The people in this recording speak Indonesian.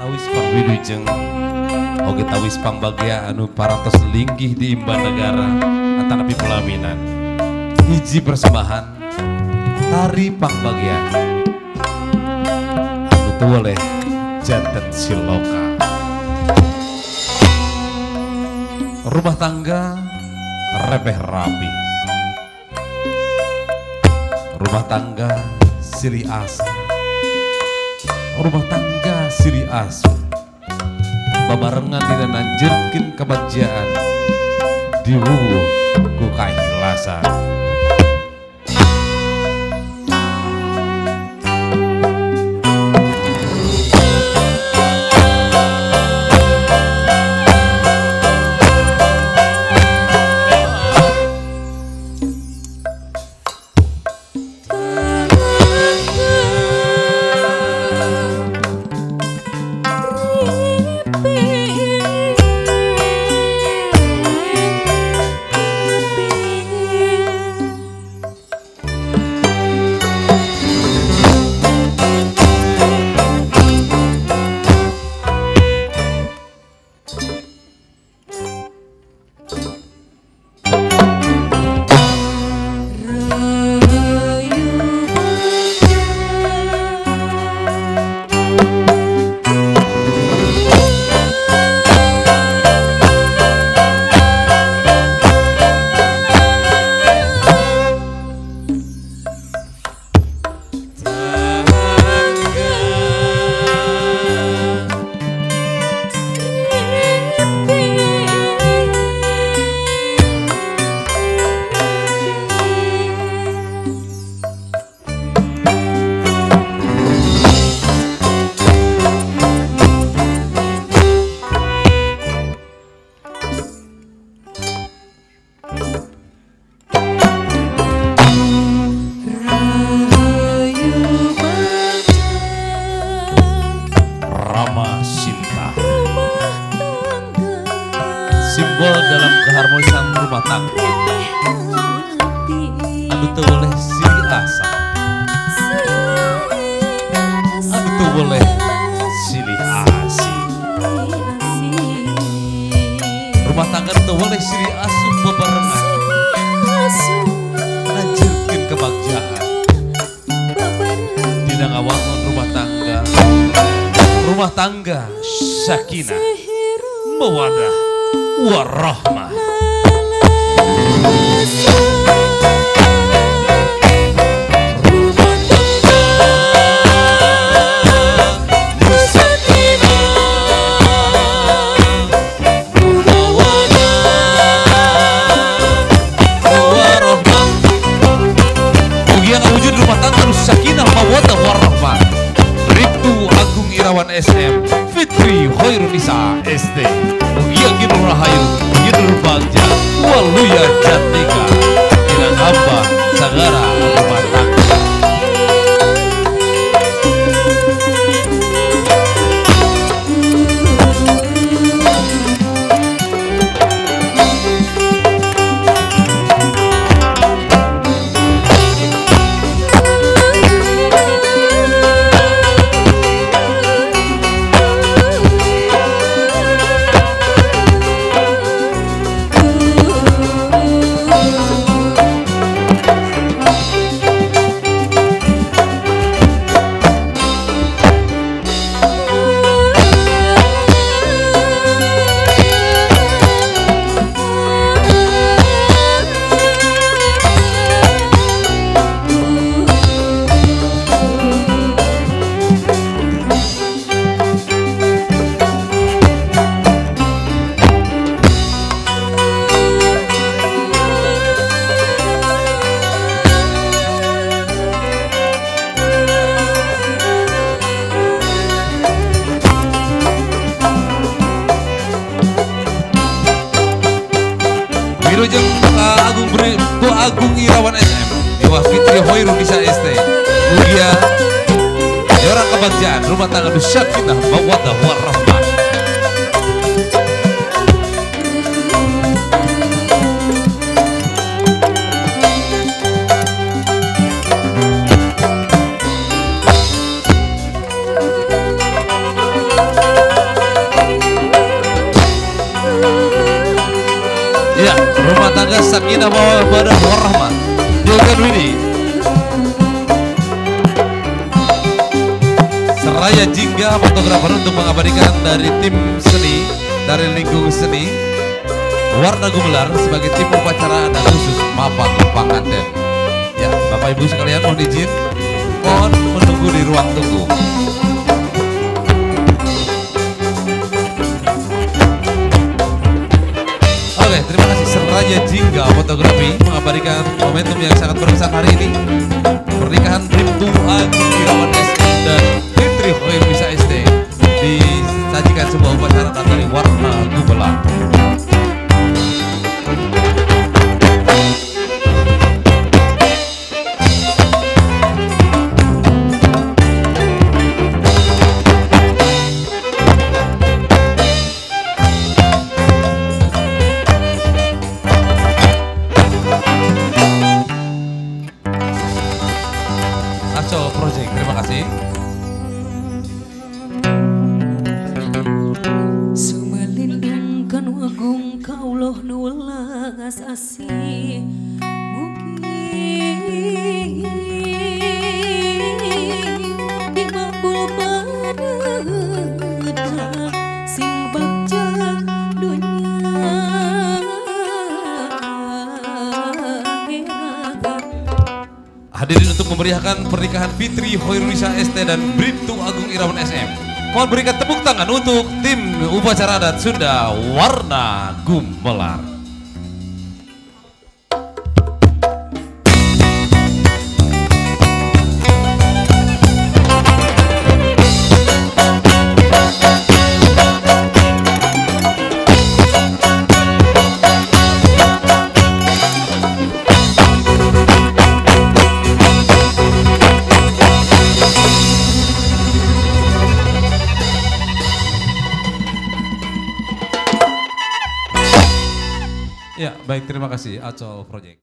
tawis pangwilujeng oge tawis pangbagia anu parantos linggih di imban negara atanapi pelaminan hiji persembahan tari pangbagia anu teu oleh janten siloka rumah tangga rebeh rapi rumah tangga silih asa rumah tangga silih asu babarengan dina nanjeurkeun kabagjiaan diwuwuh ku kaikhlasan. Simbol dalam keharmonisan rumah tangga anu teu boleh silih asa anu teu boleh silih asi rumah tangga teu boleh silih asu bebarengan nanjeurkeun kabagjiaan dina ngawangun rumah tangga sakinah mawaddah warahmah. Mugia ngawujud rumah tangga nu sakinah mawaddah warahmah. Bribtu Agung Irawan SM, Fitri Khairunisa SD. Mugia Ginur Rahayu, Ginur Bagja, Waluya Jantika, Inang hamba sagara rumah tangga. Wilujeng Bu Agung Irawan SM, Dewa Fitri Khairunisa SD. Mugia orang kabagjiaan rumah tangga nu sakinah mawaddah warahmah. keluarga Sakinah Mawaddah Warahmah. Jogan Widi. Seraya Jingga fotografer untuk mengabadikan dari tim seni, dari lingkung seni Warna Gumelar sebagai tim upacara dan khusus Mapa Pengantin. Ya, Bapak Ibu sekalian mohon izin, mohon menunggu di ruang tunggu. Oke, terima kasih Seraya Jingga Fotografi mengabadikan momentum yang sangat berkesan hari ini. Pernikahan Bribtu Agung Irawan SM dan Fitri Hoirunisa SD disajikan sebuah upacara dari Warna Gumelar. Project, terima kasih. Sumalindungkan wagung kauloh nuwelas asih mugi dibabul padeda sing bagja dunya. Hadirin untuk memeriahkan pernikahan Fitri Hoirunisa ST dan Bribtu Agung Irawan SM. Mohon berikan tepuk tangan untuk tim upacara adat Sunda Warna Gumelar. Ya, baik, terima kasih Aco Project.